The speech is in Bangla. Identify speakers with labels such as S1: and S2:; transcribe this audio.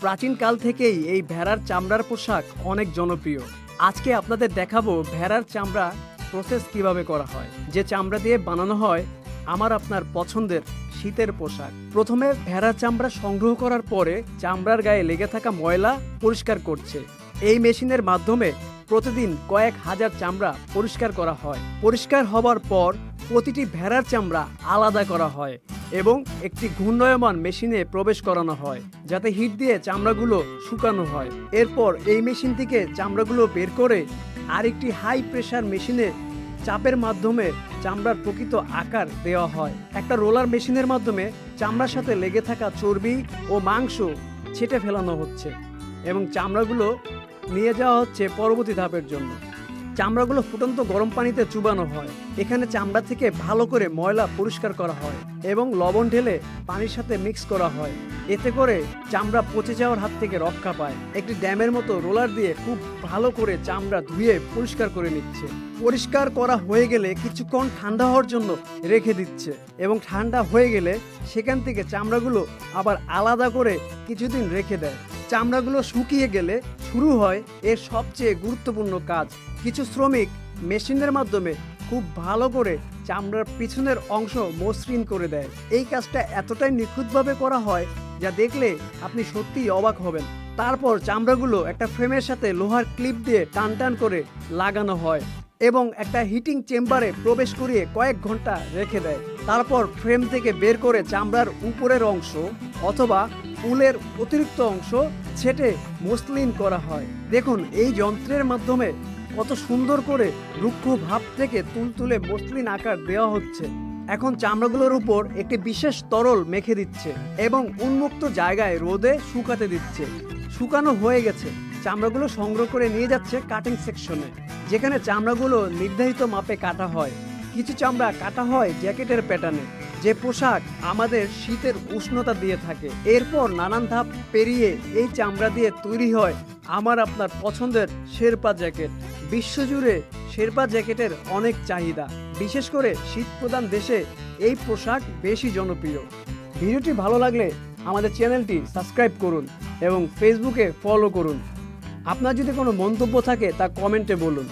S1: প্রাচীন কাল থেকেই এই ভেড়ার চামড়ার পোশাক অনেক জনপ্রিয়। আজকে আপনাদের দেখাবো ভেড়ার চামড়া প্রসেস কিভাবে করা হয়, যে চামড়া দিয়ে বানানো হয় আমার আপনার পছন্দের শীতের পোশাক। প্রথমে ভেড়ার চামড়া সংগ্রহ করার পরে চামড়ার গায়ে লেগে থাকা ময়লা পরিষ্কার করছে। এই মেশিনের মাধ্যমে প্রতিদিন কয়েক হাজার চামড়া পরিষ্কার করা হয়। পরিষ্কার হবার পর প্রতিটি ভেড়ার চামড়া আলাদা করা হয় এবং একটি ঘূর্ণায়মান মেশিনে প্রবেশ করানো হয় যাতে হিট দিয়ে চামড়াগুলো শুকানো হয়। এরপর এই মেশিন থেকে চামড়াগুলো বের করে আরেকটি হাই প্রেসার মেশিনে চাপের মাধ্যমে চামড়ার প্রকৃত আকার দেওয়া হয়। একটা রোলার মেশিনের মাধ্যমে চামড়ার সাথে লেগে থাকা চর্বি ও মাংস ছেঁটে ফেলানো হচ্ছে এবং চামড়াগুলো নিয়ে যাওয়া হচ্ছে পরবর্তী ধাপের জন্য। চামড়াগুলো ফুটন্ত গরম পানিতে চুবানো হয়। এখানে চামড়া থেকে ভালো করে ময়লা পরিষ্কার করা হয় এবং লবণ ঢেলে পানির সাথে মিক্স করা হয়। এতে করে চামড়া পচে যাওয়ার হাত থেকে রক্ষা পায়। একটি ড্যামের মতো রোলার দিয়ে খুব ভালো করে চামড়া ধুয়ে পরিষ্কার করে নিচ্ছে। পরিষ্কার করা হয়ে গেলে কিছুক্ষণ ঠান্ডা হওয়ার জন্য রেখে দিচ্ছে এবং ঠান্ডা হয়ে গেলে সেখান থেকে চামড়াগুলো আবার আলাদা করে কিছুদিন রেখে দেয়। চামড়াগুলো শুকিয়ে গেলে শুরু হয় এর সবচেয়ে গুরুত্বপূর্ণ কাজ। কিছু শ্রমিক মেশিনের মাধ্যমে খুব ভালো করে চামড়ার পিছনের অংশ মসৃণ করে দেয়। এই কাজটা এতটাই নিখুঁতভাবে করা হয় যা দেখলে আপনি সত্যিই অবাক হবেন। তারপর চামড়াগুলো একটা ফ্রেমের সাথে লোহার ক্লিপ দিয়ে টান টান করে লাগানো হয় এবং একটা হিটিং চেম্বারে প্রবেশ করিয়ে কয়েক ঘন্টা রেখে দেয়। তারপর ফ্রেম থেকে বের করে চামড়ার উপরের অংশ অথবা উলের অতিরিক্ত অংশ ছেটে মসৃণ করা হয়। দেখুন এই যন্ত্রের মাধ্যমে কত সুন্দর করে রুক্ষ ভাব থেকে তুলতুলে মসৃণ আকার দেওয়া হচ্ছে। এখন চামড়াগুলোর উপর একটি বিশেষ তরল মেখে দিচ্ছে এবং উন্মুক্ত জায়গায় রোদে শুকাতে দিচ্ছে। শুকানো হয়ে গেছে, চামড়াগুলো সংগ্রহ করে নিয়ে যাচ্ছে কাটিং সেকশনে, যেখানে চামড়াগুলো নির্ধারিত মাপে কাটা হয়। কিছু চামড়া কাটা হয় জ্যাকেটের প্যাটার্নে, যে পোশাক আমাদের শীতের উষ্ণতা দিয়ে থাকে। এরপর নানান ধাপ পেরিয়ে এই চামড়া দিয়ে তৈরি হয় আমার আপনার পছন্দের শেরপা জ্যাকেট। বিশ্বজুড়ে শেরপা জ্যাকেটের অনেক চাহিদা, বিশেষ করে শীত প্রধান দেশে এই পোশাক বেশি জনপ্রিয়। ভিডিওটি ভালো লাগলে আমাদের চ্যানেলটি সাবস্ক্রাইব করুন এবং ফেসবুকে ফলো করুন। আপনার যদি কোনো মন্তব্য থাকে তা কমেন্টে বলুন।